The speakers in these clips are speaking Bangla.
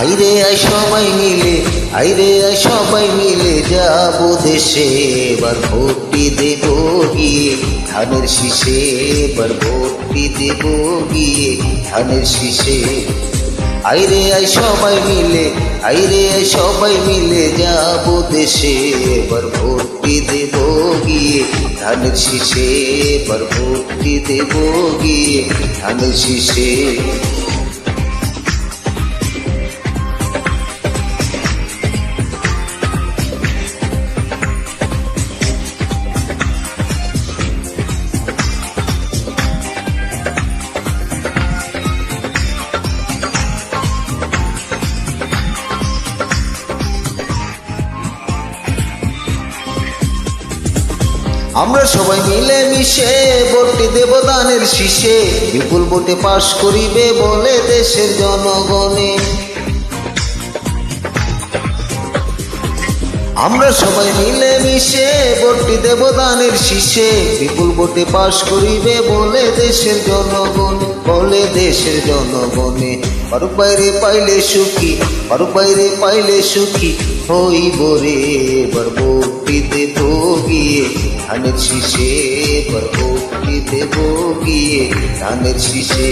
আইরে আই সবাই মিলে, আইরে আই সবাই মিলে যাবো দেশে, এবার ভোটটি দেব গিয়ে ধানের শীষে, এবার ভোটটি দেব গিয়ে ধানের শীষে। আইরে আই সবাই মিলে, আইরে আই সবাই মিলে যাবো দেশে, এবার ভোটটি দেব গিয়ে ধানের শীষে, এবার ভোটটি দেব গিয়ে ধানের শীষে। আমরা সবাই মিলে মিশে ভোটটি দেব দানের শীষে, বিপুল ভোটে পাশ করিবে বলে দেশের জনগণে। আমরা সবাই মিলে মিশে ভোটটি দেব দানের শীষে, বিপুল ভোটে পাশ করিবে বলে দেশের জনগণে, বলে দেশের জনগণে। পারুক বাইরে পাইলে সুখী, পারুক বাইরে পাইলে সুখী হইব রে, এবার ভোটটি দেব গিয়ে ধানের শীষে, এবার ভোটটি দেব গিয়ে ধানের শীষে।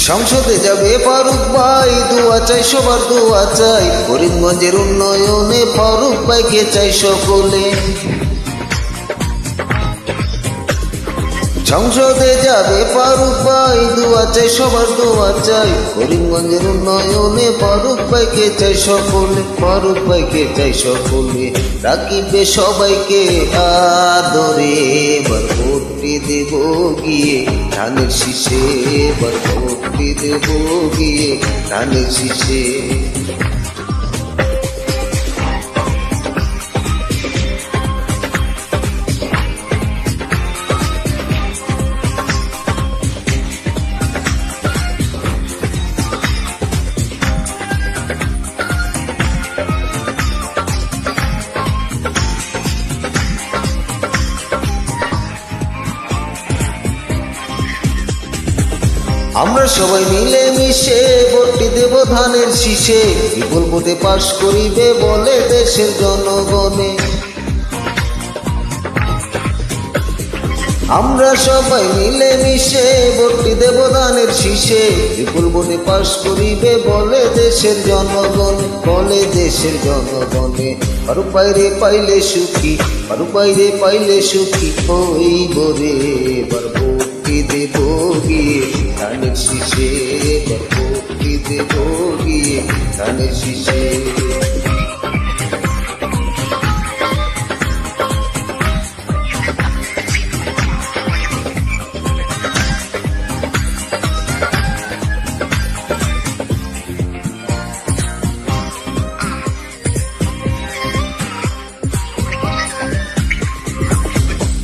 সংসদে যাবে ফারুক ভাই, দোয়া চাই সবার দোয়া চাই, করিমগঞ্জের উন্নয়নে ফারুক ভাইকে চাই সকলে। সংসদে যাবে ফারুক ভাই, দোয়া চাই সবার দোয়া চাই, করিমগঞ্জের উন্নয়নে ফারুক ভাইকে চাই সকলে, ফারুক ভাইকে চাই সকলে। রাখিবে সবাইকে আদরে, এবার ভোটটি দেব গিয়ে ধানের শীষে, এবার ভোটটি দেব গিয়ে ধানের শীষে। আমরা সবাই মিলে মিশে ভোটটি দেব ধানের শীষে, বিপুল ভোটে পাশ করিবে বলে দেশের জনগণে। আমরা সবাই মিলে মিশে ভোটটি দেব ধানের শীষে, বিপুল ভোটে পাশ করিবে বলে দেশের জনগণে, বলে দেশের জনগণে। ফারুক বাইরে পাইলে সুখী, ফারুক বাইরে পাইলে সুখী হইব রে, এবার ভোটটি দেব গিয়ে ধানের শীষে, এবার ভোটটি দেব গিয়ে ধানের শীষে।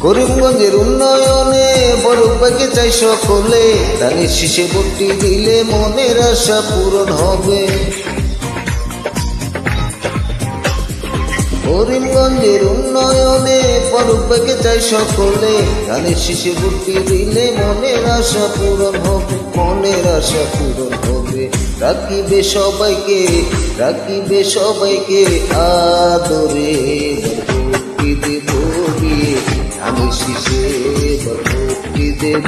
করিমগঞ্জের উন্নয়নে ফারুক ভাইকে চাই সকলে, ধানের শীষে ভোটটি দিলে মনের আশা পূরণ হবে। করিমগঞ্জের উন্নয়নে ফারুক ভাইকে চাই সকলে, ধানের শীষে ভোটটি দিলে মনের আশা পূরণ হবে, মনের আশা পূরণ হবে। রাখিবে সবাইকে, রাখিবে সবাইকে আদরে, ভোটটি দেব গিয়ে ধানের শীষে, এবার ভোটটি দেব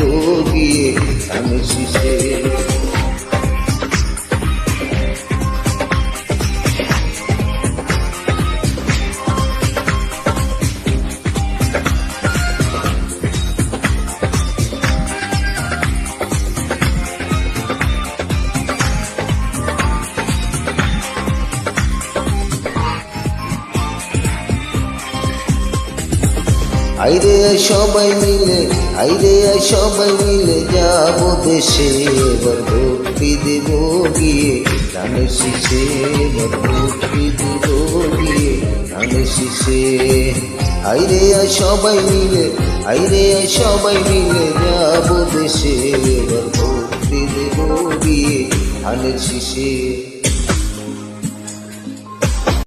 গিয়ে ধানের শীষে। আইরে আই সবাই মিলে, আইরে আই সবাই মিলে যাবো দেশে, এবার ভোটটি দেব গিয়ে ধানের শীষে এবার ভোটটি দেব গিয়ে ধানের শীষে। আইরে আয় সবাই মিলে, আইরে আয় সবাই মিলে যাব দেশে, এবার ভোটটি দেব গিয়ে ধানের শীষে।